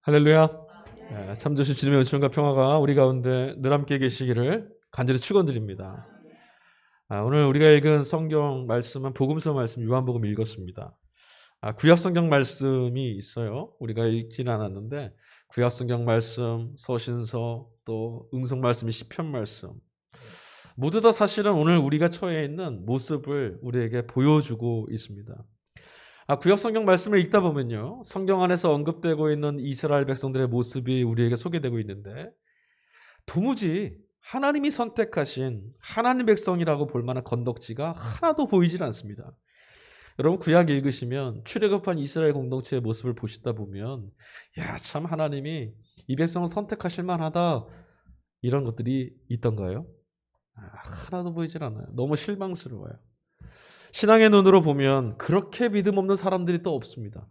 할렐루야. 참 좋으신 주님의 은총과 평화가 우리 가운데 늘 함께 계시기를 간절히 축원드립니다. 오늘 우리가 읽은 성경 말씀은 복음서 말씀 요한복음 읽었습니다. 구약 성경 말씀이 있어요. 우리가 읽지는 않았는데 구약 성경 말씀, 서신서, 또 응송 말씀이 시편 말씀 모두 다 사실은 오늘 우리가 처해 있는 모습을 우리에게 보여주고 있습니다. 구약 성경 말씀을 읽다 보면요, 성경 안에서 언급되고 있는 이스라엘 백성들의 모습이 우리에게 소개되고 있는데 도무지 하나님이 선택하신 하나님 백성이라고 볼 만한 건덕지가 하나도 보이질 않습니다. 여러분 구약 읽으시면 출애굽한 이스라엘 공동체의 모습을 보시다 보면 참 하나님이 이 백성을 선택하실 만하다 이런 것들이 있던가요? 하나도 보이질 않아요. 너무 실망스러워요. 신앙의 눈으로 보면 그렇게 믿음 없는 사람들이 또 없습니다.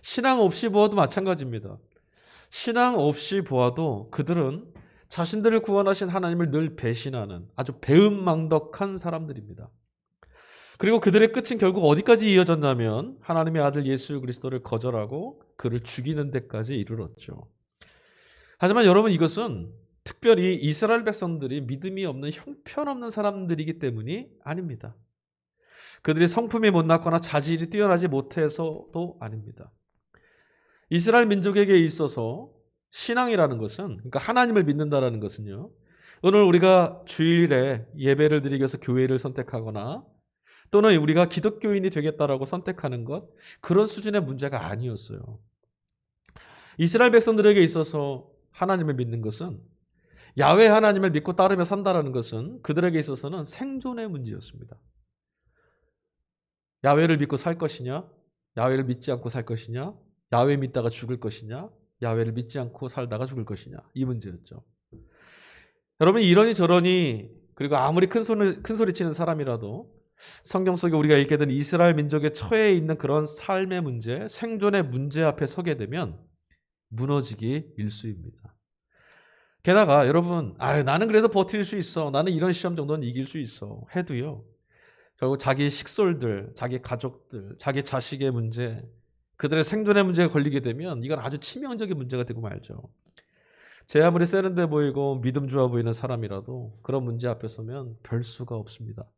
신앙 없이 보아도 마찬가지입니다. 신앙 없이 보아도 그들은 자신들을 구원하신 하나님을 늘 배신하는 아주 배은망덕한 사람들입니다. 그리고 그들의 끝은 결국 어디까지 이어졌냐면 하나님의 아들 예수 그리스도를 거절하고 그를 죽이는 데까지 이르렀죠. 하지만 여러분 이것은 특별히 이스라엘 백성들이 믿음이 없는 형편없는 사람들이기 때문이 아닙니다. 그들이 성품이 못났거나 자질이 뛰어나지 못해서도 아닙니다. 이스라엘 민족에게 있어서 신앙이라는 것은, 그러니까 하나님을 믿는다라는 것은요, 오늘 우리가 주일에 예배를 드리기 위해서 교회를 선택하거나 또는 우리가 기독교인이 되겠다라고 선택하는 것, 그런 수준의 문제가 아니었어요. 이스라엘 백성들에게 있어서 하나님을 믿는 것은, 야훼 하나님을 믿고 따르며 산다라는 것은 그들에게 있어서는 생존의 문제였습니다. 야훼를 믿고 살 것이냐? 야훼를 믿지 않고 살 것이냐? 야훼 믿다가 죽을 것이냐? 야훼를 믿지 않고 살다가 죽을 것이냐? 이 문제였죠. 여러분 이러니 저러니 그리고 아무리 큰 소리 치는 사람이라도 성경 속에 우리가 읽게 된 이스라엘 민족의 처해 있는 그런 삶의 문제, 생존의 문제 앞에 서게 되면 무너지기 일쑤입니다. 게다가 여러분 나는 그래도 버틸 수 있어. 나는 이런 시험 정도는 이길 수 있어. 해도요. 결국 자기 식솔들, 자기 가족들, 자기 자식의 문제, 그들의 생존의 문제가 걸리게 되면 이건 아주 치명적인 문제가 되고 말죠. 제 아무리 세련돼 보이고 믿음 좋아 보이는 사람이라도 그런 문제 앞에 서면 별 수가 없습니다.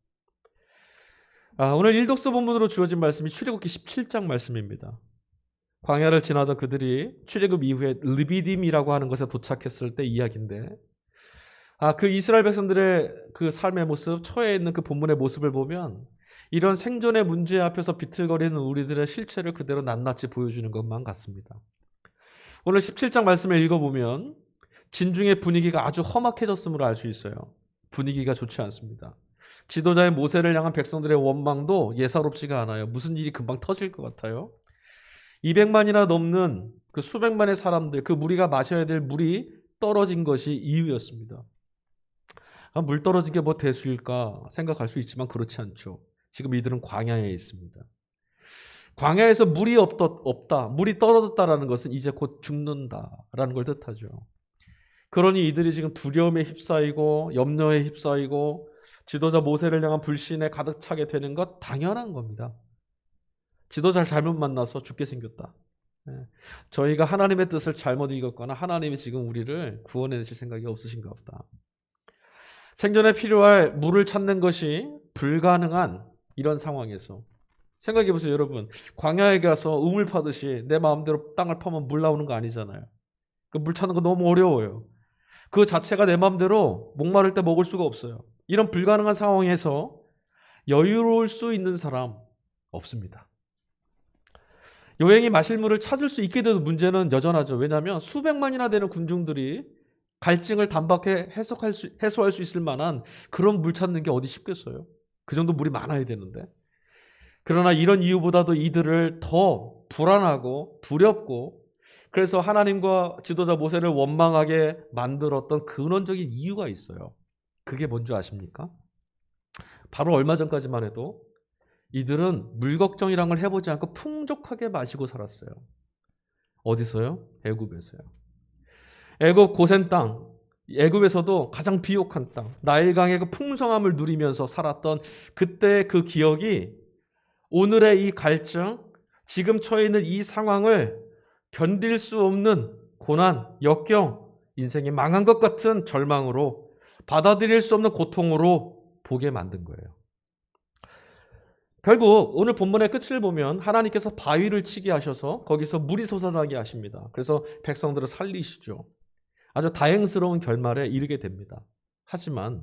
오늘 일독서 본문으로 주어진 말씀이 출애굽기 17장 말씀입니다. 광야를 지나던 그들이 출애굽 이후에 르비딤이라고 하는 곳에 도착했을 때 이야기인데 그 이스라엘 백성들의 그 삶의 모습, 처해 있는 그 본문의 모습을 보면 이런 생존의 문제 앞에서 비틀거리는 우리들의 실체를 그대로 낱낱이 보여주는 것만 같습니다. 오늘 17장 말씀을 읽어보면 진중의 분위기가 아주 험악해졌음을 알 수 있어요. 분위기가 좋지 않습니다. 지도자의 모세를 향한 백성들의 원망도 예사롭지가 않아요. 무슨 일이 금방 터질 것 같아요. 200만이나 넘는 그 수백만의 사람들, 그 무리가 마셔야 될 물이 떨어진 것이 이유였습니다. 물 떨어진 게 뭐 대수일까 생각할 수 있지만 그렇지 않죠. 지금 이들은 광야에 있습니다. 광야에서 물이 없다, 물이 떨어졌다라는 것은 이제 곧 죽는다라는 걸 뜻하죠. 그러니 이들이 지금 두려움에 휩싸이고 염려에 휩싸이고 지도자 모세를 향한 불신에 가득 차게 되는 것 당연한 겁니다. 지도자를 잘못 만나서 죽게 생겼다. 저희가 하나님의 뜻을 잘못 읽었거나 하나님이 지금 우리를 구원해내실 생각이 없으신가 보다. 생존에 필요할 물을 찾는 것이 불가능한 이런 상황에서 생각해 보세요. 여러분 광야에 가서 우물 파듯이 내 마음대로 땅을 파면 물 나오는 거 아니잖아요. 그 물 찾는 거 너무 어려워요. 그 자체가 내 마음대로 목마를 때 먹을 수가 없어요. 이런 불가능한 상황에서 여유로울 수 있는 사람 없습니다. 여행이 마실 물을 찾을 수 있게 돼도 문제는 여전하죠. 왜냐하면 수백만이나 되는 군중들이 갈증을 단박에 해소할 수 있을 만한 그런 물 찾는 게 어디 쉽겠어요? 그 정도 물이 많아야 되는데. 그러나 이런 이유보다도 이들을 더 불안하고 두렵고 그래서 하나님과 지도자 모세를 원망하게 만들었던 근원적인 이유가 있어요. 그게 뭔지 아십니까? 바로 얼마 전까지만 해도 이들은 물 걱정이란 걸 해보지 않고 풍족하게 마시고 살았어요. 어디서요? 애굽에서요. 애굽 고센 땅, 애굽에서도 가장 비옥한 땅, 나일강의 그 풍성함을 누리면서 살았던 그때 그 기억이 오늘의 이 갈증, 지금 처해 있는 이 상황을 견딜 수 없는 고난, 역경, 인생이 망한 것 같은 절망으로 받아들일 수 없는 고통으로 보게 만든 거예요. 결국 오늘 본문의 끝을 보면 하나님께서 바위를 치게 하셔서 거기서 물이 솟아나게 하십니다. 그래서 백성들을 살리시죠. 아주 다행스러운 결말에 이르게 됩니다. 하지만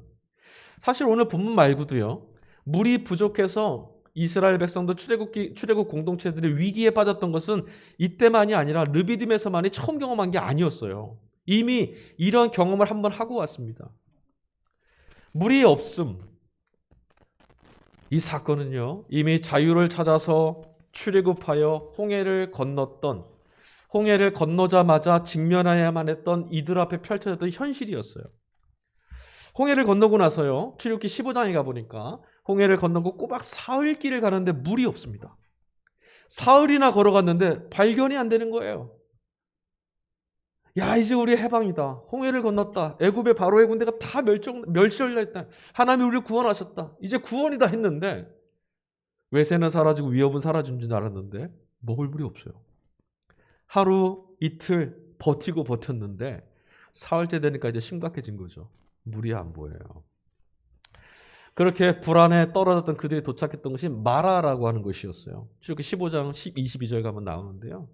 사실 오늘 본문 말고도요, 물이 부족해서 이스라엘 백성들 출애굽 공동체들이 위기에 빠졌던 것은 이때만이 아니라 르비딤에서만이 처음 경험한 게 아니었어요. 이미 이런 경험을 한번 하고 왔습니다. 물이 없음. 이 사건은요, 이미 자유를 찾아서 출애굽하여 홍해를 건너자마자 직면해야만 했던 이들 앞에 펼쳐졌던 현실이었어요. 홍해를 건너고 나서요, 출애굽기 15장에 가보니까 홍해를 건너고 꼬박 사흘 길을 가는데 물이 없습니다. 사흘이나 걸어갔는데 발견이 안 되는 거예요. 야, 이제 우리 해방이다. 홍해를 건넜다. 애굽의 바로의 군대가 다 멸절을 했다. 하나님이 우리를 구원하셨다. 이제 구원이다 했는데 외세는 사라지고 위협은 사라진 줄 알았는데 먹을 물이 없어요. 하루 이틀 버티고 버텼는데 사흘째 되니까 이제 심각해진 거죠. 물이 안 보여요. 그렇게 불안에 떨어졌던 그들이 도착했던 것이 마라라고 하는 곳이었어요. 출애굽기 15장 22절 가면 나오는데요.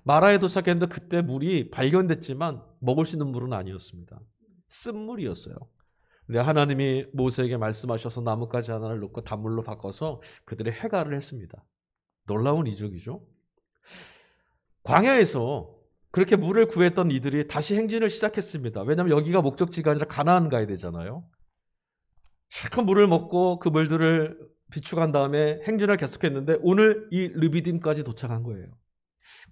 마라에 도착했는데 그때 물이 발견됐지만 먹을 수 있는 물은 아니었습니다. 쓴물이었어요. 근데 하나님이 모세에게 말씀하셔서 나뭇가지 하나를 놓고 단물로 바꿔서 그들의 해갈을 했습니다. 놀라운 이적이죠. 광야에서 그렇게 물을 구했던 이들이 다시 행진을 시작했습니다. 왜냐하면 여기가 목적지가 아니라 가나안 가야 되잖아요. 실컷 물을 먹고 그 물들을 비축한 다음에 행진을 계속했는데 오늘 이 르비딤까지 도착한 거예요.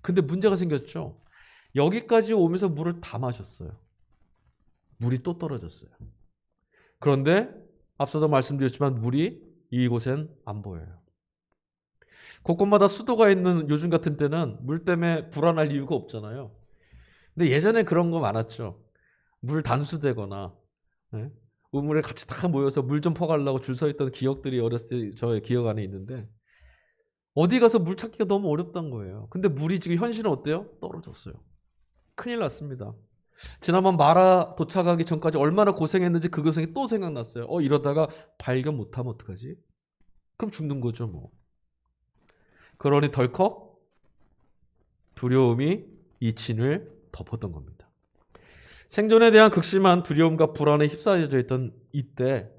근데 문제가 생겼죠. 여기까지 오면서 물을 다 마셨어요. 물이 또 떨어졌어요. 그런데 앞서서 말씀드렸지만 물이 이곳엔 안 보여요. 곳곳마다 수도가 있는 요즘 같은 때는 물 때문에 불안할 이유가 없잖아요. 근데 예전에 그런 거 많았죠. 물 단수되거나 우물에 같이 다 모여서 물 좀 퍼가려고 줄 서 있던 기억들이 어렸을 때 저의 기억 안에 있는데 어디 가서 물 찾기가 너무 어렵단 거예요. 근데 물이 지금 현실은 어때요? 떨어졌어요. 큰일 났습니다. 지난번 마라 도착하기 전까지 얼마나 고생했는지 그 고생이 또 생각났어요. 이러다가 발견 못하면 어떡하지? 그럼 죽는 거죠 뭐. 그러니 덜컥 두려움이 이 진을 덮었던 겁니다. 생존에 대한 극심한 두려움과 불안에 휩싸여져 있던 이때,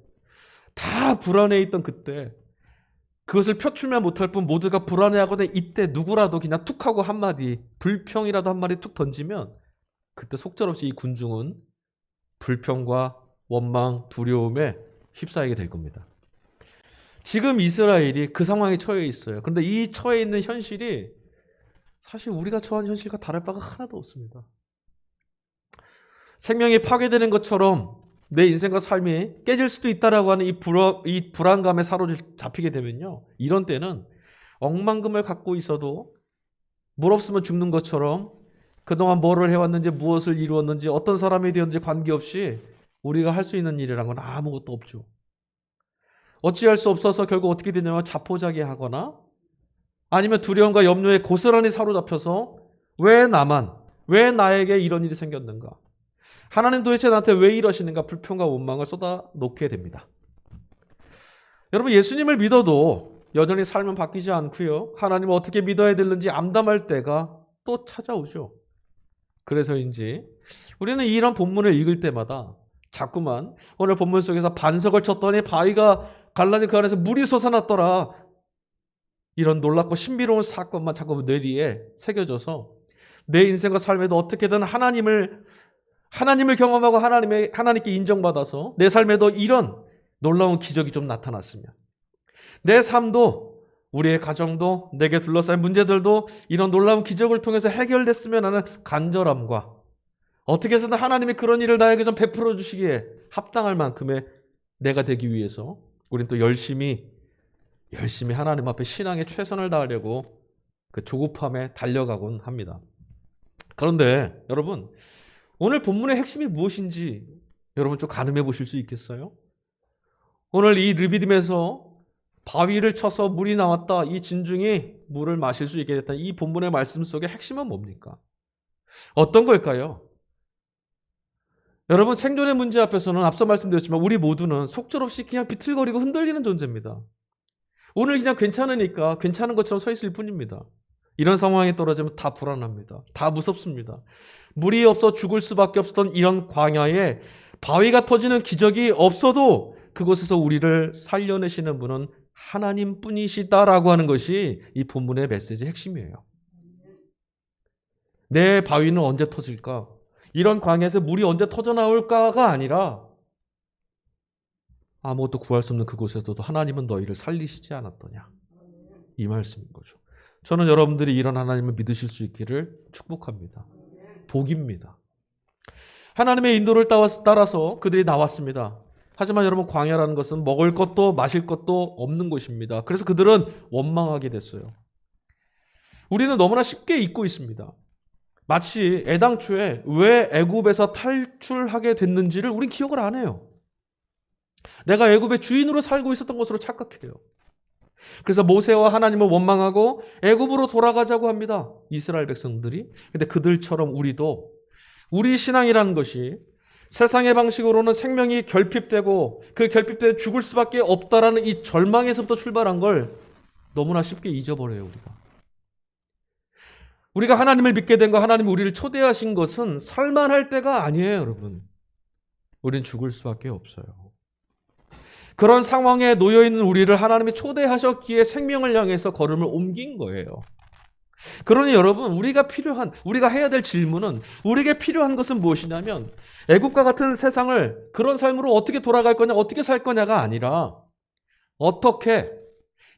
다 불안해 있던 그때, 그것을 표출면 못할 뿐 모두가 불안해하거든 이때 누구라도 그냥 툭 하고 한마디, 불평이라도 한마디 툭 던지면 그때 속절없이 이 군중은 불평과 원망, 두려움에 휩싸이게 될 겁니다. 지금 이스라엘이 그 상황에 처해 있어요. 그런데 이 처해 있는 현실이 사실 우리가 처한 현실과 다를 바가 하나도 없습니다. 생명이 파괴되는 것처럼 내 인생과 삶이 깨질 수도 있다라고 하는 이 불안감에 사로잡히게 되면요. 이런 때는 억만금을 갖고 있어도 물 없으면 죽는 것처럼 그동안 뭐를 해왔는지 무엇을 이루었는지 어떤 사람이 되었는지 관계없이 우리가 할 수 있는 일이란 건 아무것도 없죠. 어찌할 수 없어서 결국 어떻게 되냐면 자포자기하거나 아니면 두려움과 염려에 고스란히 사로잡혀서 왜 나에게 이런 일이 생겼는가? 하나님 도대체 나한테 왜 이러시는가? 불평과 원망을 쏟아놓게 됩니다. 여러분, 예수님을 믿어도 여전히 삶은 바뀌지 않고요. 하나님을 어떻게 믿어야 되는지 암담할 때가 또 찾아오죠. 그래서인지 우리는 이런 본문을 읽을 때마다 자꾸만 오늘 본문 속에서 반석을 쳤더니 바위가 갈라진 그 안에서 물이 솟아났더라. 이런 놀랍고 신비로운 사건만 자꾸 뇌리에 새겨져서 내 인생과 삶에도 어떻게든 하나님을 경험하고 하나님께 인정받아서 내 삶에도 이런 놀라운 기적이 좀 나타났으면, 내 삶도 우리의 가정도 내게 둘러싸인 문제들도 이런 놀라운 기적을 통해서 해결됐으면 하는 간절함과 어떻게 해서든 하나님이 그런 일을 나에게 좀 베풀어 주시기에 합당할 만큼의 내가 되기 위해서 우리는 또 열심히 하나님 앞에 신앙에 최선을 다하려고 그 조급함에 달려가곤 합니다. 그런데 여러분, 오늘 본문의 핵심이 무엇인지 여러분 좀 가늠해 보실 수 있겠어요? 오늘 이 르비딤에서 바위를 쳐서 물이 나왔다. 이 진중이 물을 마실 수 있게 됐다. 이 본문의 말씀 속의 핵심은 뭡니까? 어떤 걸까요? 여러분, 생존의 문제 앞에서는 앞서 말씀드렸지만 우리 모두는 속절없이 그냥 비틀거리고 흔들리는 존재입니다. 오늘 그냥 괜찮으니까 괜찮은 것처럼 서 있을 뿐입니다. 이런 상황에 떨어지면 다 불안합니다. 다 무섭습니다. 물이 없어 죽을 수밖에 없었던 이런 광야에 바위가 터지는 기적이 없어도 그곳에서 우리를 살려내시는 분은 하나님 뿐이시다라고 하는 것이 이 본문의 메시지의 핵심이에요. 내 바위는 언제 터질까? 이런 광야에서 물이 언제 터져 나올까가 아니라 아무것도 구할 수 없는 그곳에서도 하나님은 너희를 살리시지 않았더냐. 이 말씀인 거죠. 저는 여러분들이 이런 하나님을 믿으실 수 있기를 축복합니다. 복입니다. 하나님의 인도를 따라서 그들이 나왔습니다. 하지만 여러분, 광야라는 것은 먹을 것도 마실 것도 없는 곳입니다. 그래서 그들은 원망하게 됐어요. 우리는 너무나 쉽게 잊고 있습니다. 마치 애당초에 왜 애굽에서 탈출하게 됐는지를 우린 기억을 안 해요. 내가 애굽의 주인으로 살고 있었던 것으로 착각해요. 그래서 모세와 하나님을 원망하고 애굽으로 돌아가자고 합니다. 이스라엘 백성들이. 근데 그들처럼 우리도 우리 신앙이라는 것이 세상의 방식으로는 생명이 결핍되고 그 결핍되어 죽을 수밖에 없다라는 이 절망에서부터 출발한 걸 너무나 쉽게 잊어버려요, 우리가 하나님을 믿게 된 거, 하나님이 우리를 초대하신 것은 살만할 때가 아니에요, 여러분. 우린 죽을 수밖에 없어요. 그런 상황에 놓여있는 우리를 하나님이 초대하셨기에 생명을 향해서 걸음을 옮긴 거예요. 그러니 여러분, 우리가 해야 될 질문은, 우리에게 필요한 것은 무엇이냐면 애국과 같은 세상을 그런 삶으로 어떻게 돌아갈 거냐, 어떻게 살 거냐가 아니라 어떻게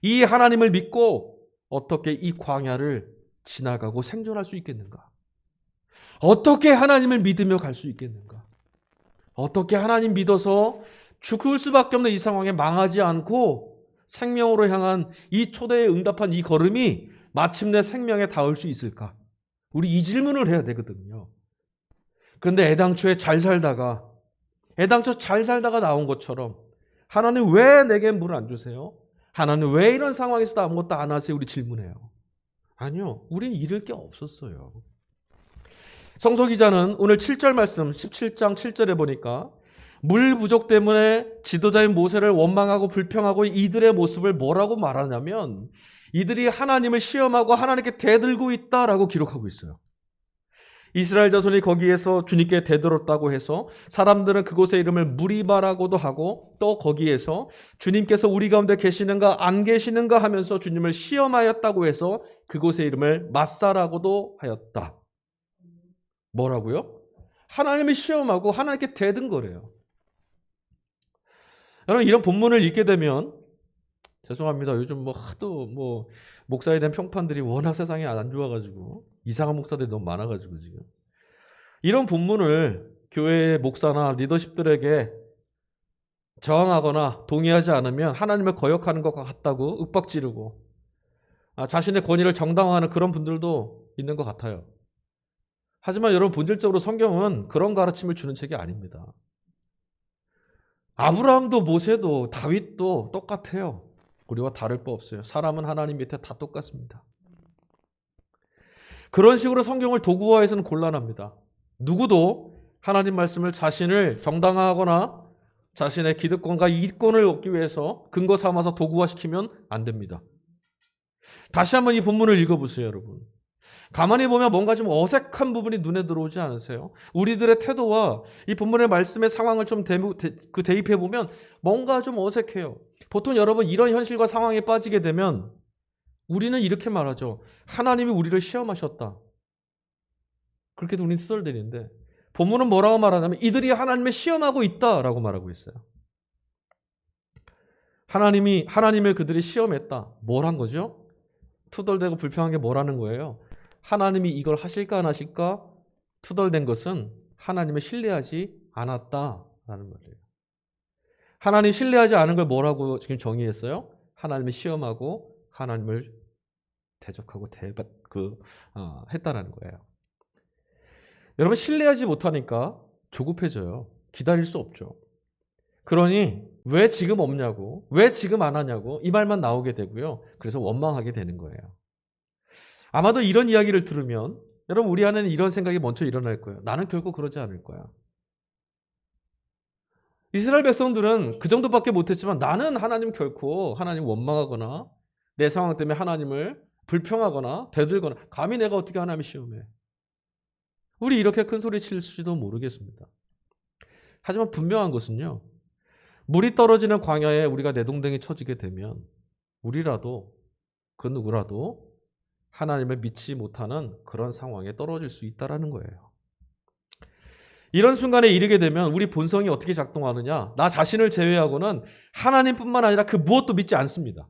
이 하나님을 믿고 어떻게 이 광야를 지나가고 생존할 수 있겠는가? 어떻게 하나님을 믿으며 갈 수 있겠는가? 어떻게 하나님 믿어서 죽을 수밖에 없는 이 상황에 망하지 않고 생명으로 향한 이 초대에 응답한 이 걸음이 마침내 생명에 닿을 수 있을까? 우리 이 질문을 해야 되거든요. 그런데 애당초 잘 살다가 나온 것처럼 하나님 왜 내게 물 안 주세요? 하나님 왜 이런 상황에서도 아무것도 안 하세요? 우리 질문해요. 아니요. 우린 잃을 게 없었어요. 성서 기자는 오늘 7절 말씀 17장 7절에 보니까 물 부족 때문에 지도자인 모세를 원망하고 불평하고 이들의 모습을 뭐라고 말하냐면 이들이 하나님을 시험하고 하나님께 대들고 있다라고 기록하고 있어요. 이스라엘 자손이 거기에서 주님께 대들었다고 해서 사람들은 그곳의 이름을 무리바라고도 하고 또 거기에서 주님께서 우리 가운데 계시는가 안 계시는가 하면서 주님을 시험하였다고 해서 그곳의 이름을 마사라고도 하였다. 뭐라고요? 하나님을 시험하고 하나님께 대든 거래요. 여러분, 이런 본문을 읽게 되면 죄송합니다. 요즘 하도 목사에 대한 평판들이 워낙 세상에 안 좋아가지고 이상한 목사들이 너무 많아가지고 지금 이런 본문을 교회의 목사나 리더십들에게 저항하거나 동의하지 않으면 하나님을 거역하는 것 같다고 윽박지르고 자신의 권위를 정당화하는 그런 분들도 있는 것 같아요. 하지만 여러분, 본질적으로 성경은 그런 가르침을 주는 책이 아닙니다. 아브라함도 모세도 다윗도 똑같아요. 우리와 다를 바 없어요. 사람은 하나님 밑에 다 똑같습니다. 그런 식으로 성경을 도구화해서는 곤란합니다. 누구도 하나님 말씀을 자신을 정당화하거나 자신의 기득권과 이익권을 얻기 위해서 근거 삼아서 도구화시키면 안 됩니다. 다시 한번 이 본문을 읽어보세요, 여러분. 가만히 보면 뭔가 좀 어색한 부분이 눈에 들어오지 않으세요? 우리들의 태도와 이 본문의 말씀의 상황을 좀 대입해 보면 뭔가 좀 어색해요. 보통 여러분, 이런 현실과 상황에 빠지게 되면 우리는 이렇게 말하죠. 하나님이 우리를 시험하셨다. 그렇게도 우리는 투덜대는데 본문은 뭐라고 말하냐면 이들이 하나님을 시험하고 있다라고 말하고 있어요. 하나님을 그들이 시험했다. 뭘 한 거죠? 투덜대고 불평한 게 뭐라는 거예요? 하나님이 이걸 하실까 안 하실까? 투덜댄 것은 하나님을 신뢰하지 않았다라는 말이에요. 하나님 신뢰하지 않은 걸 뭐라고 지금 정의했어요? 하나님을 시험하고 하나님을 대적하고 했다라는 거예요. 여러분, 신뢰하지 못하니까 조급해져요. 기다릴 수 없죠. 그러니 왜 지금 없냐고, 왜 지금 안 하냐고 이 말만 나오게 되고요. 그래서 원망하게 되는 거예요. 아마도 이런 이야기를 들으면 여러분 우리 안에는 이런 생각이 먼저 일어날 거예요. 나는 결코 그러지 않을 거야. 이스라엘 백성들은 그 정도밖에 못했지만 나는 하나님 결코 하나님 원망하거나 내 상황 때문에 하나님을 불평하거나 대들거나 감히 내가 어떻게 하나님을 시험해. 우리 이렇게 큰 소리 칠지도 모르겠습니다. 하지만 분명한 것은요. 물이 떨어지는 광야에 우리가 내동댕이 쳐지게 되면 우리라도 그 누구라도 하나님을 믿지 못하는 그런 상황에 떨어질 수 있다는 거예요. 이런 순간에 이르게 되면 우리 본성이 어떻게 작동하느냐? 나 자신을 제외하고는 하나님뿐만 아니라 그 무엇도 믿지 않습니다.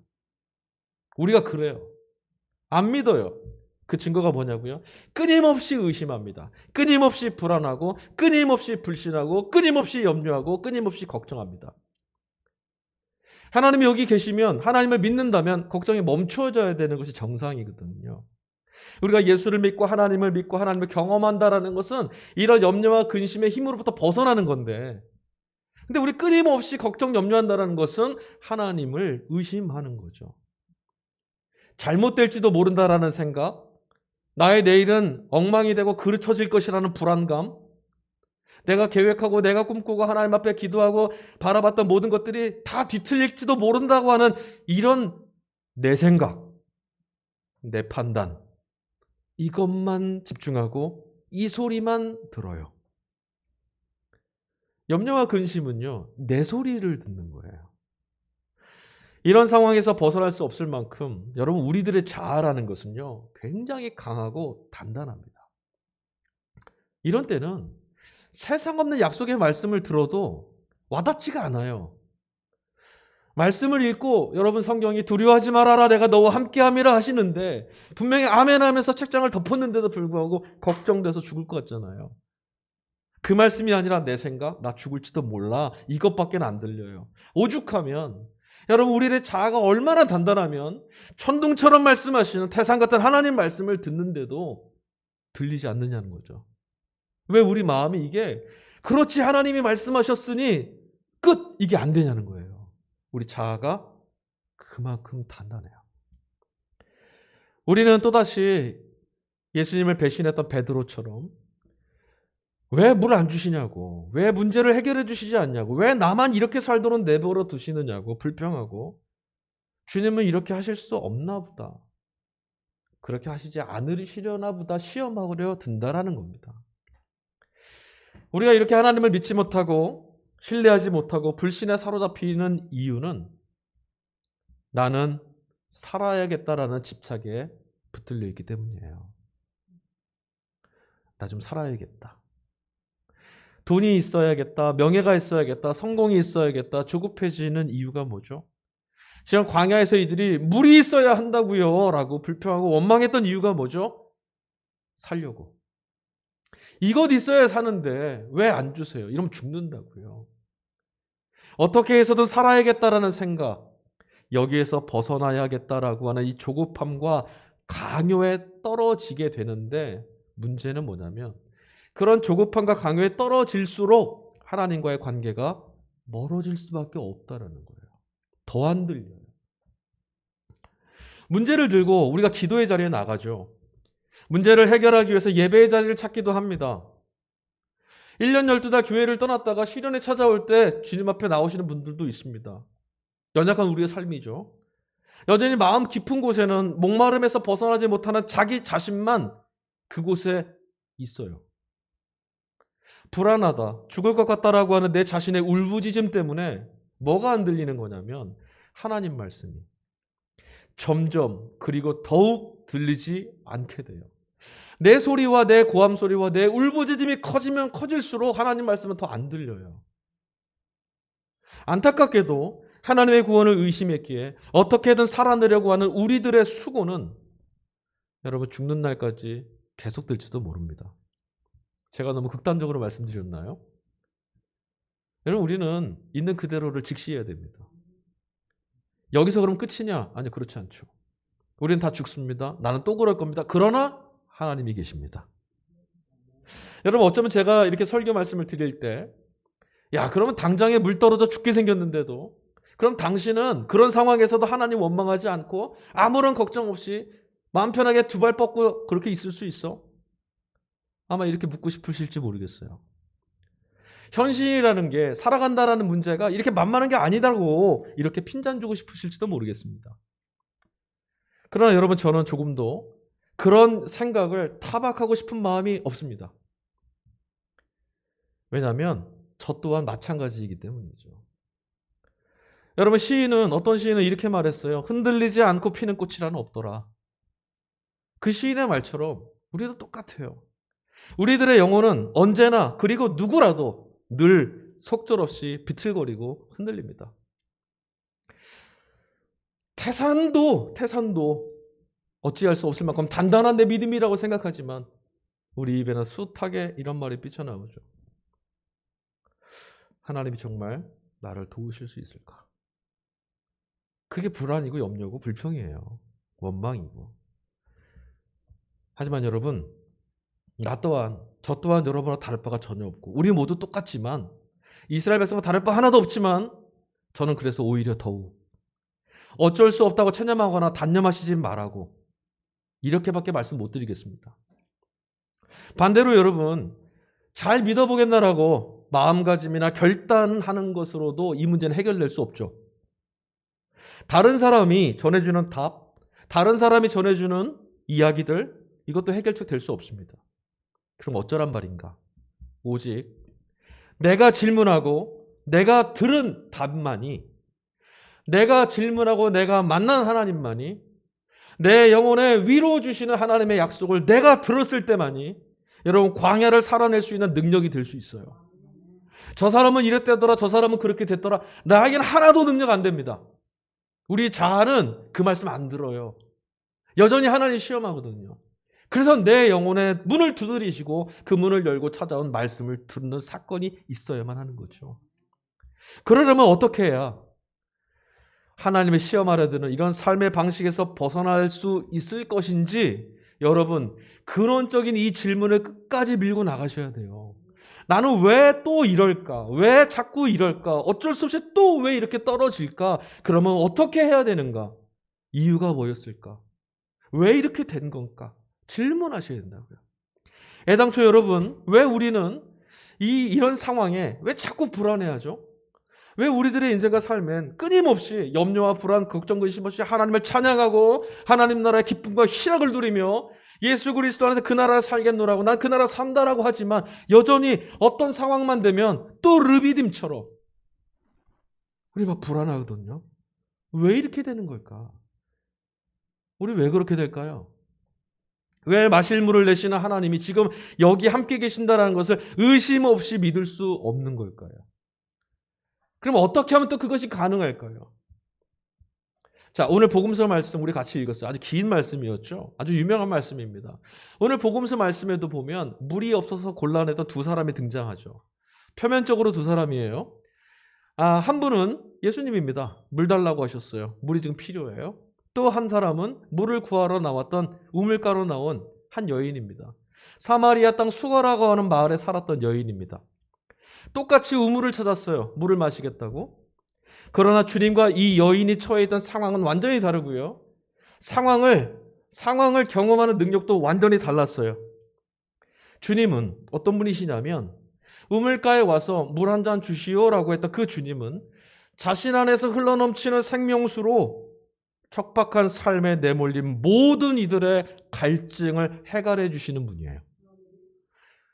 우리가 그래요. 안 믿어요. 그 증거가 뭐냐고요? 끊임없이 의심합니다. 끊임없이 불안하고 끊임없이 불신하고 끊임없이 염려하고 끊임없이 걱정합니다. 하나님이 여기 계시면 하나님을 믿는다면 걱정이 멈춰져야 되는 것이 정상이거든요. 우리가 예수를 믿고 하나님을 경험한다라는 것은 이런 염려와 근심의 힘으로부터 벗어나는 건데 근데 우리 끊임없이 걱정 염려한다는 것은 하나님을 의심하는 거죠. 잘못될지도 모른다라는 생각, 나의 내일은 엉망이 되고 그르쳐질 것이라는 불안감, 내가 계획하고 내가 꿈꾸고 하나님 앞에 기도하고 바라봤던 모든 것들이 다 뒤틀릴지도 모른다고 하는 이런 내 생각, 내 판단, 이것만 집중하고 이 소리만 들어요. 염려와 근심은요, 내 소리를 듣는 거예요. 이런 상황에서 벗어날 수 없을 만큼 여러분 우리들의 자아라는 것은요, 굉장히 강하고 단단합니다. 이런 때는 세상 없는 약속의 말씀을 들어도 와닿지가 않아요. 말씀을 읽고 여러분 성경이 두려워하지 말아라 내가 너와 함께함이라 하시는데 분명히 아멘 하면서 책장을 덮었는데도 불구하고 걱정돼서 죽을 것 같잖아요. 그 말씀이 아니라 내 생각, 나 죽을지도 몰라 이것밖에 안 들려요. 오죽하면 여러분 우리의 자아가 얼마나 단단하면 천둥처럼 말씀하시는 태산 같은 하나님 말씀을 듣는데도 들리지 않느냐는 거죠. 왜 우리 마음이 이게 그렇지 하나님이 말씀하셨으니 끝 이게 안 되냐는 거예요. 우리 자아가 그만큼 단단해요. 우리는 또다시 예수님을 배신했던 베드로처럼 왜 물 안 주시냐고, 왜 문제를 해결해 주시지 않냐고, 왜 나만 이렇게 살도록 내버려 두시느냐고 불평하고 주님은 이렇게 하실 수 없나 보다, 그렇게 하시지 않으시려나 보다 시험하려 든다라는 겁니다. 우리가 이렇게 하나님을 믿지 못하고 신뢰하지 못하고 불신에 사로잡히는 이유는 나는 살아야겠다라는 집착에 붙들려 있기 때문이에요. 나 좀 살아야겠다. 돈이 있어야겠다. 명예가 있어야겠다. 성공이 있어야겠다. 조급해지는 이유가 뭐죠? 지금 광야에서 이들이 물이 있어야 한다고요 라고 불평하고 원망했던 이유가 뭐죠? 살려고. 이것 있어야 사는데 왜 안 주세요? 이러면 죽는다고요. 어떻게 해서든 살아야겠다라는 생각, 여기에서 벗어나야겠다라고 하는 이 조급함과 강요에 떨어지게 되는데 문제는 뭐냐면 그런 조급함과 강요에 떨어질수록 하나님과의 관계가 멀어질 수밖에 없다라는 거예요. 더 안 들려요. 문제를 들고 우리가 기도의 자리에 나가죠. 문제를 해결하기 위해서 예배의 자리를 찾기도 합니다. 1년 12달 교회를 떠났다가 시련에 찾아올 때 주님 앞에 나오시는 분들도 있습니다. 연약한 우리의 삶이죠. 여전히 마음 깊은 곳에는 목마름에서 벗어나지 못하는 자기 자신만 그곳에 있어요. 불안하다, 죽을 것 같다라고 하는 내 자신의 울부짖음 때문에 뭐가 안 들리는 거냐면 하나님 말씀이 점점 그리고 더욱 들리지 않게 돼요. 내 소리와 내 고함 소리와 내 울부짖음이 커지면 커질수록 하나님 말씀은 더 안 들려요. 안타깝게도 하나님의 구원을 의심했기에 어떻게든 살아내려고 하는 우리들의 수고는 여러분 죽는 날까지 계속될지도 모릅니다. 제가 너무 극단적으로 말씀드렸나요? 여러분 우리는 있는 그대로를 직시해야 됩니다. 여기서 그럼 끝이냐? 아니요, 그렇지 않죠. 우리는 다 죽습니다. 나는 또 그럴 겁니다. 그러나 하나님이 계십니다. 여러분 어쩌면 제가 이렇게 설교 말씀을 드릴 때 야, 그러면 당장에 물 떨어져 죽게 생겼는데도, 그럼 당신은 그런 상황에서도 하나님 원망하지 않고 아무런 걱정 없이 마음 편하게 두 발 뻗고 그렇게 있을 수 있어? 아마 이렇게 묻고 싶으실지 모르겠어요. 현실이라는 게, 살아간다라는 문제가 이렇게 만만한 게 아니다고 이렇게 핀잔 주고 싶으실지도 모르겠습니다. 그러나 여러분, 저는 조금도 그런 생각을 타박하고 싶은 마음이 없습니다. 왜냐하면 저 또한 마찬가지이기 때문이죠. 여러분, 어떤 시인은 이렇게 말했어요. 흔들리지 않고 피는 꽃이라는 없더라. 그 시인의 말처럼 우리도 똑같아요. 우리들의 영혼은 언제나, 그리고 누구라도 늘 속절없이 비틀거리고 흔들립니다. 태산도 어찌할 수 없을 만큼 단단한 내 믿음이라고 생각하지만 우리 입에는 숱하게 이런 말이 삐쳐나오죠. 하나님이 정말 나를 도우실 수 있을까? 그게 불안이고 염려고 불평이에요. 원망이고. 하지만 여러분, 저 또한 여러분과 다를 바가 전혀 없고, 우리 모두 똑같지만, 이스라엘 백성과 다를 바 하나도 없지만, 저는 그래서 오히려 더욱 어쩔 수 없다고 체념하거나 단념하시지 말라고 이렇게밖에 말씀 못 드리겠습니다. 반대로 여러분, 잘 믿어보겠나라고 마음가짐이나 결단하는 것으로도 이 문제는 해결될 수 없죠. 다른 사람이 전해주는 답, 다른 사람이 전해주는 이야기들, 이것도 해결책 될 수 없습니다. 그럼 어쩌란 말인가? 오직 내가 질문하고 내가 들은 답만이, 내가 질문하고 내가 만난 하나님만이, 내 영혼에 위로 주시는 하나님의 약속을 내가 들었을 때만이 여러분, 광야를 살아낼 수 있는 능력이 될 수 있어요. 저 사람은 이랬대더라, 저 사람은 그렇게 됐더라, 나에게는 하나도 능력 안 됩니다. 우리 자아는 그 말씀 안 들어요. 여전히 하나님 시험하거든요. 그래서 내 영혼의 문을 두드리시고 그 문을 열고 찾아온 말씀을 듣는 사건이 있어야만 하는 거죠. 그러려면 어떻게 해야 하나님의 시험 아래 드는 이런 삶의 방식에서 벗어날 수 있을 것인지, 여러분, 근원적인 이 질문을 끝까지 밀고 나가셔야 돼요. 나는 왜 또 이럴까? 왜 자꾸 이럴까? 어쩔 수 없이 또 왜 이렇게 떨어질까? 그러면 어떻게 해야 되는가? 이유가 뭐였을까? 왜 이렇게 된 건가? 질문하셔야 된다고요. 애당초 여러분, 왜 우리는 이런 상황에 왜 자꾸 불안해하죠? 왜 우리들의 인생과 삶엔 끊임없이 염려와 불안, 걱정, 근심 없이 하나님을 찬양하고 하나님 나라의 기쁨과 희락을 누리며 예수 그리스도 안에서 그 나라를 살겠노라고, 난 그 나라 산다라고 하지만 여전히 어떤 상황만 되면 또 르비딤처럼 우리 막 불안하거든요. 왜 이렇게 되는 걸까? 우리 왜 그렇게 될까요? 왜 마실 물을 내시는 하나님이 지금 여기 함께 계신다는 것을 의심 없이 믿을 수 없는 걸까요? 그럼 어떻게 하면 또 그것이 가능할까요? 자, 오늘 복음서 말씀 우리 같이 읽었어요. 아주 긴 말씀이었죠. 아주 유명한 말씀입니다. 오늘 복음서 말씀에도 보면 물이 없어서 곤란했던 두 사람이 등장하죠. 표면적으로 두 사람이에요. 한 분은 예수님입니다. 물 달라고 하셨어요. 물이 지금 필요해요. 또 한 사람은 물을 구하러 나왔던 우물가로 나온 한 여인입니다. 사마리아 땅 수가라고 하는 마을에 살았던 여인입니다. 똑같이 우물을 찾았어요. 물을 마시겠다고. 그러나 주님과 이 여인이 처해 있던 상황은 완전히 다르고요. 상황을 경험하는 능력도 완전히 달랐어요. 주님은 어떤 분이시냐면, 우물가에 와서 물 한 잔 주시오라고 했던 그 주님은 자신 안에서 흘러넘치는 생명수로 척박한 삶에 내몰린 모든 이들의 갈증을 해결해 주시는 분이에요.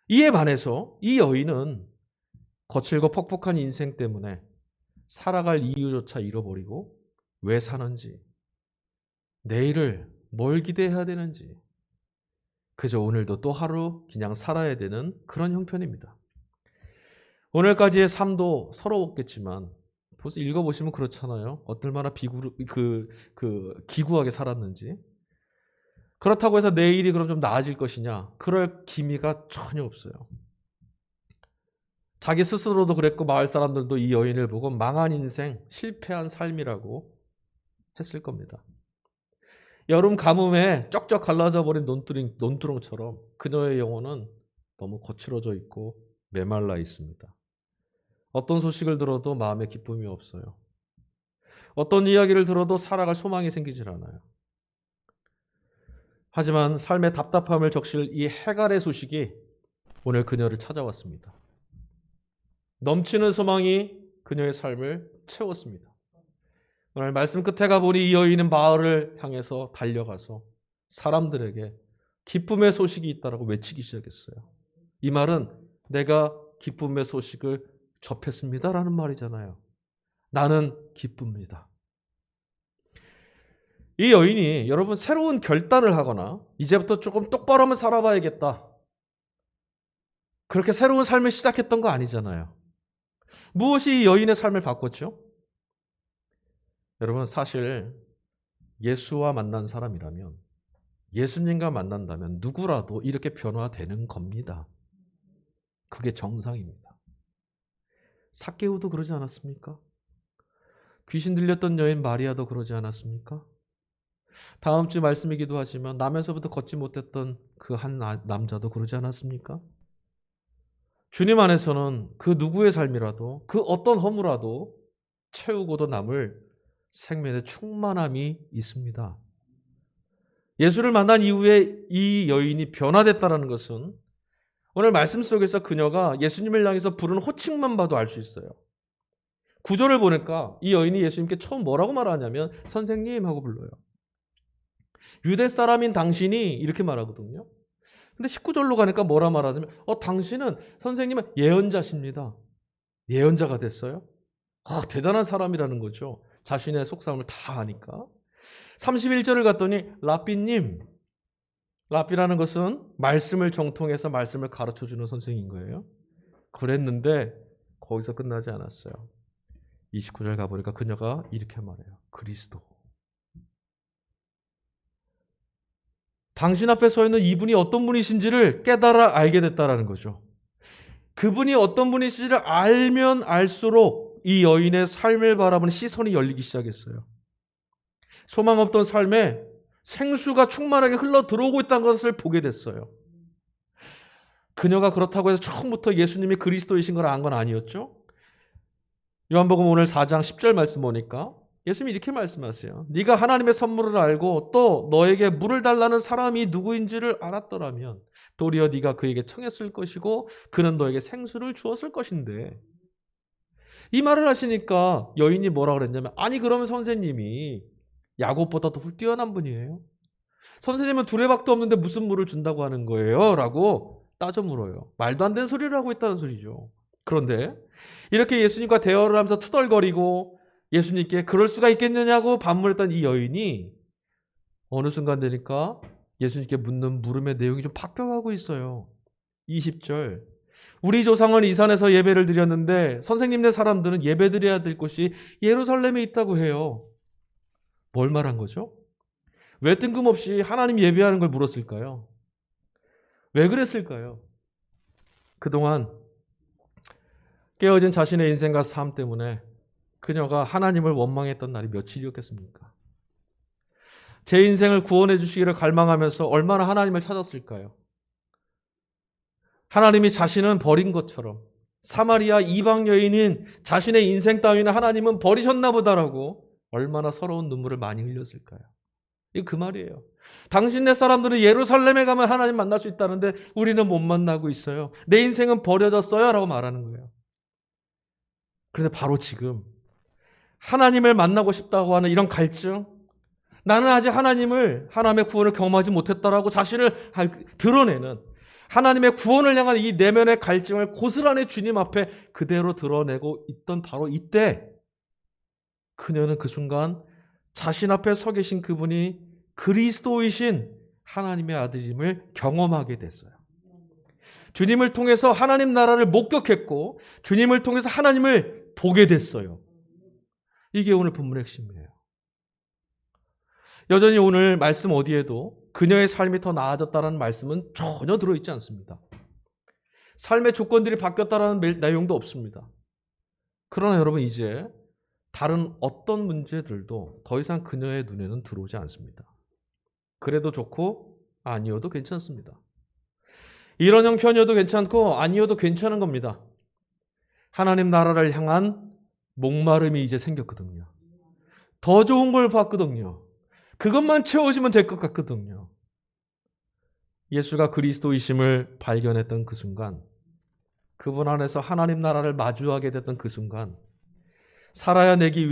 이에 반해서 이 여인은 거칠고 퍽퍽한 인생 때문에 살아갈 이유조차 잃어버리고 왜 사는지, 내일을 뭘 기대해야 되는지, 그저 오늘도 또 하루 그냥 살아야 되는 그런 형편입니다. 오늘까지의 삶도 서러웠겠지만 벌써 읽어보시면 그렇잖아요. 얼마나 기구하게 살았는지. 그렇다고 해서 내일이 그럼 좀 나아질 것이냐? 그럴 기미가 전혀 없어요. 자기 스스로도 그랬고 마을 사람들도 이 여인을 보고 망한 인생, 실패한 삶이라고 했을 겁니다. 여름 가뭄에 쩍쩍 갈라져 버린 논두렁처럼 그녀의 영혼은 너무 거칠어져 있고 메말라 있습니다. 어떤 소식을 들어도 마음에 기쁨이 없어요. 어떤 이야기를 들어도 살아갈 소망이 생기질 않아요. 하지만 삶의 답답함을 적실 이 해갈의 소식이 오늘 그녀를 찾아왔습니다. 넘치는 소망이 그녀의 삶을 채웠습니다. 오늘 말씀 끝에 가보니 이 여인은 마을을 향해서 달려가서 사람들에게 기쁨의 소식이 있다라고 외치기 시작했어요. 이 말은 내가 기쁨의 소식을 접했습니다라는 말이잖아요. 나는 기쁩니다. 이 여인이 여러분 새로운 결단을 하거나 이제부터 조금 똑바로 한번 살아봐야겠다, 그렇게 새로운 삶을 시작했던 거 아니잖아요. 무엇이 이 여인의 삶을 바꿨죠? 여러분 사실 예수와 만난 사람이라면, 예수님과 만난다면 누구라도 이렇게 변화되는 겁니다. 그게 정상입니다. 삭개오도 그러지 않았습니까? 귀신 들렸던 여인 마리아도 그러지 않았습니까? 다음 주 말씀이기도 하지만 나면서부터 걷지 못했던 그 한 남자도 그러지 않았습니까? 주님 안에서는 그 누구의 삶이라도, 그 어떤 허물라도 채우고도 남을 생명의 충만함이 있습니다. 예수를 만난 이후에 이 여인이 변화됐다는 것은 오늘 말씀 속에서 그녀가 예수님을 향해서 부르는 호칭만 봐도 알 수 있어요. 구절을 보니까 이 여인이 예수님께 처음 뭐라고 말하냐면 선생님 하고 불러요. 유대 사람인 당신이 이렇게 말하거든요. 근데 19절로 가니까 뭐라 말하냐면 당신은, 선생님은 예언자십니다. 예언자가 됐어요? 대단한 사람이라는 거죠. 자신의 속사움을 다 아니까. 31절을 갔더니 라삐님, 라삐라는 것은 말씀을 정통해서 말씀을 가르쳐주는 선생인 거예요. 그랬는데 거기서 끝나지 않았어요. 29절 가보니까 그녀가 이렇게 말해요. 그리스도. 당신 앞에 서 있는 이분이 어떤 분이신지를 깨달아 알게 됐다는 거죠. 그분이 어떤 분이신지를 알면 알수록 이 여인의 삶을 바라보는 시선이 열리기 시작했어요. 소망 없던 삶에 생수가 충만하게 흘러 들어오고 있다는 것을 보게 됐어요. 그녀가 그렇다고 해서 처음부터 예수님이 그리스도이신 걸 안 건 아니었죠. 요한복음 오늘 4장 10절 말씀 보니까 예수님이 이렇게 말씀하세요. 네가 하나님의 선물을 알고 또 너에게 물을 달라는 사람이 누구인지를 알았더라면 도리어 네가 그에게 청했을 것이고 그는 너에게 생수를 주었을 것인데, 이 말을 하시니까 여인이 뭐라 그랬냐면, 아니 그러면 선생님이 야곱보다 더 뛰어난 분이에요? 선생님은 두레박도 없는데 무슨 물을 준다고 하는 거예요? 라고 따져 물어요. 말도 안 되는 소리를 하고 있다는 소리죠. 그런데 이렇게 예수님과 대화를 하면서 투덜거리고 예수님께 그럴 수가 있겠느냐고 반문했던 이 여인이 어느 순간 되니까 예수님께 묻는 물음의 내용이 좀 바뀌어가고 있어요. 20절. 우리 조상은 이 산에서 예배를 드렸는데 선생님네 사람들은 예배 드려야 될 곳이 예루살렘에 있다고 해요. 뭘 말한 거죠? 왜 뜬금없이 하나님 예배하는 걸 물었을까요? 왜 그랬을까요? 그동안 깨어진 자신의 인생과 삶 때문에 그녀가 하나님을 원망했던 날이 며칠이었겠습니까? 제 인생을 구원해 주시기를 갈망하면서 얼마나 하나님을 찾았을까요? 하나님이 자신은 버린 것처럼 사마리아 이방 여인인 자신의 인생 따위는 하나님은 버리셨나 보다라고 얼마나 서러운 눈물을 많이 흘렸을까요? 이거 그 말이에요. 당신네 사람들은 예루살렘에 가면 하나님 만날 수 있다는데 우리는 못 만나고 있어요. 내 인생은 버려졌어요 라고 말하는 거예요. 그런데 바로 지금 하나님을 만나고 싶다고 하는 이런 갈증, 나는 아직 하나님의 구원을 경험하지 못했다라고 자신을 드러내는 하나님의 구원을 향한 이 내면의 갈증을 고스란히 주님 앞에 그대로 드러내고 있던 바로 이때 그녀는 그 순간 자신 앞에 서 계신 그분이 그리스도이신 하나님의 아들임을 경험하게 됐어요. 주님을 통해서 하나님 나라를 목격했고 주님을 통해서 하나님을 보게 됐어요. 이게 오늘 본문의 핵심이에요. 여전히 오늘 말씀 어디에도 그녀의 삶이 더 나아졌다는 말씀은 전혀 들어있지 않습니다. 삶의 조건들이 바뀌었다는 내용도 없습니다. 그러나 여러분 이제 다른 어떤 문제들도 더 이상 그녀의 눈에는 들어오지 않습니다. 그래도 좋고 아니어도 괜찮습니다. 이런 형편이어도 괜찮고 아니어도 괜찮은 겁니다. 하나님 나라를 향한 목마름이 이제 생겼거든요. 더 좋은 걸 봤거든요. 그것만 채워지면 될 것 같거든요. 예수가 그리스도이심을 발견했던 그 순간, 그분 안에서 하나님 나라를 마주하게 됐던 그 순간, 살아내기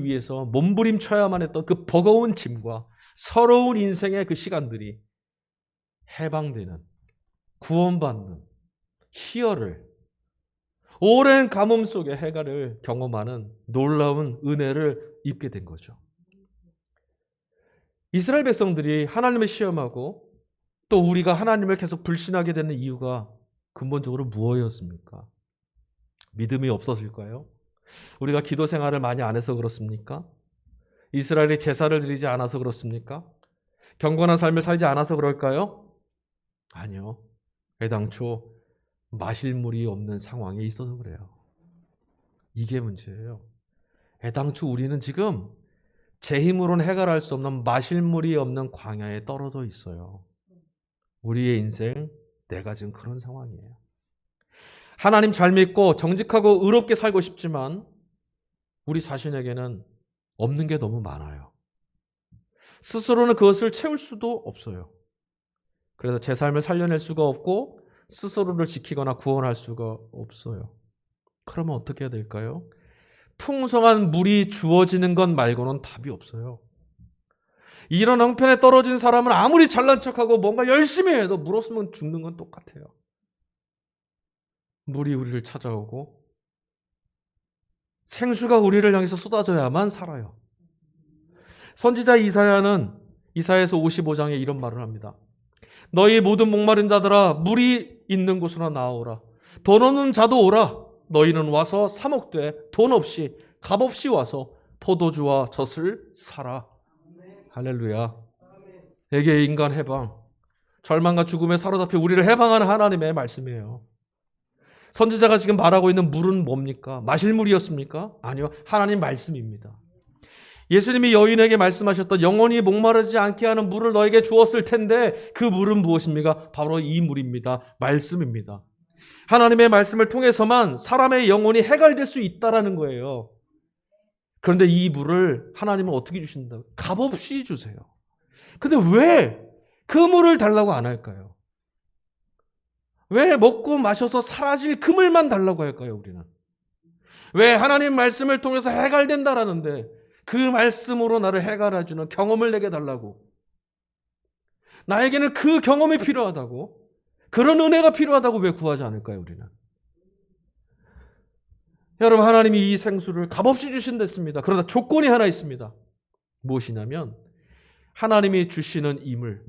위해서 몸부림쳐야만 했던 그 버거운 짐과 서러운 인생의 그 시간들이 해방되는, 구원받는, 희열을, 오랜 가뭄 속의 해가를 경험하는 놀라운 은혜를 입게 된 거죠. 이스라엘 백성들이 하나님을 시험하고 또 우리가 하나님을 계속 불신하게 되는 이유가 근본적으로 무엇이었습니까? 믿음이 없어질까요? 우리가 기도 생활을 많이 안 해서 그렇습니까? 이스라엘이 제사를 드리지 않아서 그렇습니까? 경건한 삶을 살지 않아서 그럴까요? 아니요. 애당초 마실 물이 없는 상황에 있어서 그래요. 이게 문제예요. 애당초 우리는 지금 제 힘으로는 해결할 수 없는 마실 물이 없는 광야에 떨어져 있어요. 우리의 인생, 내가 지금 그런 상황이에요. 하나님 잘 믿고 정직하고 의롭게 살고 싶지만 우리 자신에게는 없는 게 너무 많아요. 스스로는 그것을 채울 수도 없어요. 그래서 제 삶을 살려낼 수가 없고 스스로를 지키거나 구원할 수가 없어요. 그러면 어떻게 해야 될까요? 풍성한 물이 주어지는 것 말고는 답이 없어요. 이런 형편에 떨어진 사람은 아무리 잘난 척하고 뭔가 열심히 해도 물 없으면 죽는 건 똑같아요. 물이 우리를 찾아오고 생수가 우리를 향해서 쏟아져야만 살아요. 선지자 이사야는 이사야서 55장에 이런 말을 합니다. 너희 모든 목마른 자들아 물이 있는 곳으로 나오라. 돈 없는 자도 오라. 너희는 와서 사 먹되 돈 없이 값없이 와서 포도주와 젖을 사라. 할렐루야. 에게 인간 해방, 절망과 죽음에 사로잡혀 우리를 해방하는 하나님의 말씀이에요. 선지자가 지금 말하고 있는 물은 뭡니까? 마실 물이었습니까? 아니요. 하나님 말씀입니다. 예수님이 여인에게 말씀하셨던 영원히 목마르지 않게 하는 물을 너에게 주었을 텐데 그 물은 무엇입니까? 바로 이 물입니다. 말씀입니다. 하나님의 말씀을 통해서만 사람의 영혼이 해결될 수 있다라는 거예요. 그런데 이 물을 하나님은 어떻게 주신다고? 값없이 주세요. 근데 왜 그 물을 달라고 안 할까요? 왜 먹고 마셔서 사라질 그 물만 달라고 할까요, 우리는? 왜 하나님 말씀을 통해서 해결된다라는데 그 말씀으로 나를 해결해주는 경험을 내게 달라고? 나에게는 그 경험이 필요하다고? 그런 은혜가 필요하다고 왜 구하지 않을까요, 우리는? 여러분, 하나님이 이 생수를 값없이 주신댔습니다. 그러나 조건이 하나 있습니다. 무엇이냐면 하나님이 주시는 이물,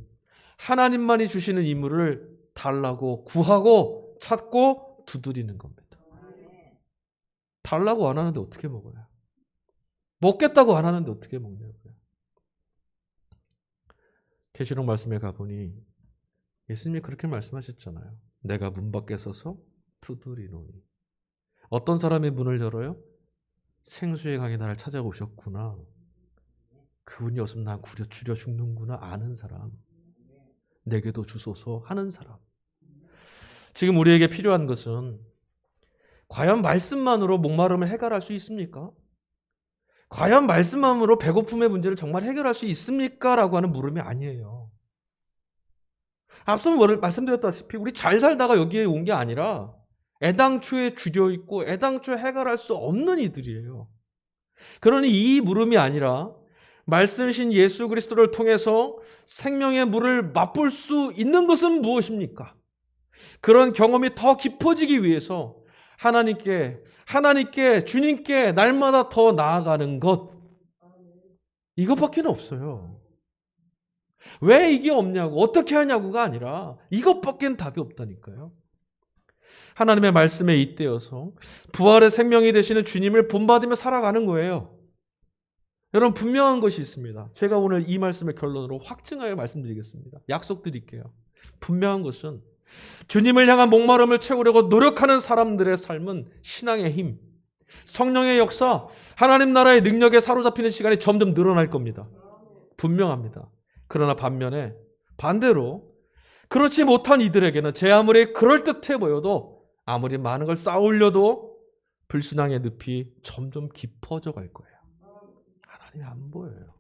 하나님만이 주시는 이물을 달라고 구하고 찾고 두드리는 겁니다. 달라고 안 하는데 어떻게 먹어요? 먹겠다고 안 하는데 어떻게 먹냐고요? 계시록 말씀에 가보니 예수님이 그렇게 말씀하셨잖아요. 내가 문 밖에 서서 두드리노니. 어떤 사람이 문을 열어요? 생수의 강이 나를 찾아오셨구나. 그분이 없으면 난 줄여 죽는구나 아는 사람. 내게도 주소서 하는 사람. 지금 우리에게 필요한 것은 과연 말씀만으로 목마름을 해결할 수 있습니까? 과연 말씀만으로 배고픔의 문제를 정말 해결할 수 있습니까? 라고 하는 물음이 아니에요. 앞서 말씀드렸다시피 우리 잘 살다가 여기에 온 게 아니라 애당초에 죽여있고 애당초에 해결할 수 없는 이들이에요. 그러니 이 물음이 아니라 말씀이신 예수 그리스도를 통해서 생명의 물을 맛볼 수 있는 것은 무엇입니까? 그런 경험이 더 깊어지기 위해서 하나님께 주님께 날마다 더 나아가는 것, 이것밖에 없어요. 왜 이게 없냐고 어떻게 하냐고가 아니라 이것밖에 답이 없다니까요. 하나님의 말씀에 잇대어서 부활의 생명이 되시는 주님을 본받으며 살아가는 거예요. 여러분, 분명한 것이 있습니다. 제가 오늘 이 말씀을 결론으로 확증하여 말씀드리겠습니다. 약속드릴게요. 분명한 것은 주님을 향한 목마름을 채우려고 노력하는 사람들의 삶은 신앙의 힘, 성령의 역사, 하나님 나라의 능력에 사로잡히는 시간이 점점 늘어날 겁니다. 분명합니다. 그러나 반대로 그렇지 못한 이들에게는 제 아무리 그럴듯해 보여도 아무리 많은 걸 쌓으려도 불신앙의 늪이 점점 깊어져 갈 거예요. 하나님이 안 보여요.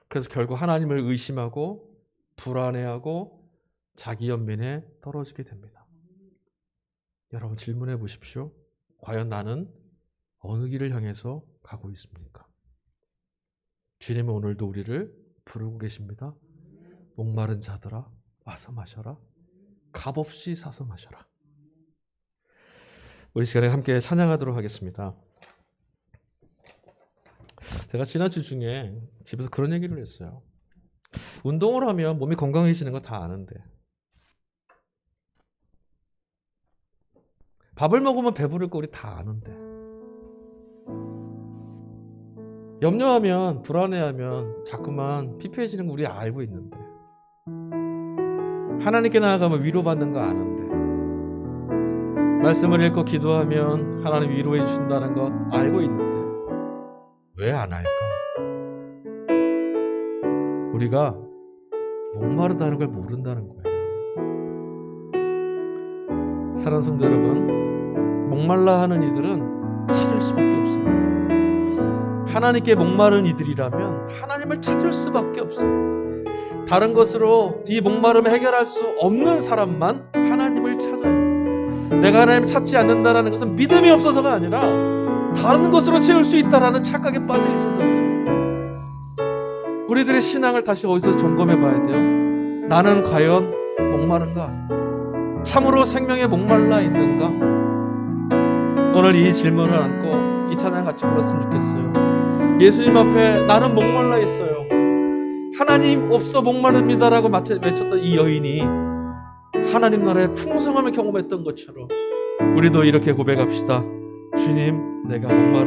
그래서 결국 하나님을 의심하고 불안해하고 자기 연민에 떨어지게 됩니다. 여러분 질문해 보십시오. 과연 나는 어느 길을 향해서 가고 있습니까? 주님은 오늘도 우리를 부르고 계십니다. 목마른 자들아 와서 마셔라. 값없이 사서 마셔라. 우리 시간에 함께 찬양하도록 하겠습니다. 제가 지난주 중에 집에서 그런 얘기를 했어요. 운동을 하면 몸이 건강해지는 거 다 아는데 밥을 먹으면 배부를 거 우리 다 아는데 염려하면 불안해하면 자꾸만 피폐해지는 거 우리 알고 있는데 하나님께 나아가면 위로받는 거 아는데 말씀을 읽고 기도하면 하나님 위로해 주신다는 것 알고 있는데 왜 안 할까? 우리가 목마르다는 걸 모른다는 거예요. 사랑하는 성도 여러분, 목말라 하는 이들은 찾을 수밖에 없어요. 하나님께 목마른 이들이라면 하나님을 찾을 수밖에 없어요. 다른 것으로 이 목마름을 해결할 수 없는 사람만 하나님을 찾아요. 내가 하나님을 찾지 않는다는 것은 믿음이 없어서가 아니라 다른 것으로 채울 수 있다는 착각에 빠져 있어서 우리들의 신앙을 다시 어디서 점검해 봐야 돼요. 나는 과연 목마른가? 참으로 생명에 목말라 있는가? 오늘 이 질문을 안고 이 찬양 같이 불렀으면 좋겠어요. 예수님 앞에 나는 목말라 있어요. 하나님 없어 목마릅니다라고 외쳤던 이 여인이 하나님 나라의 풍성함을 경험했던 것처럼 우리도 이렇게 고백합시다. 주님, 내가 목마릅니다.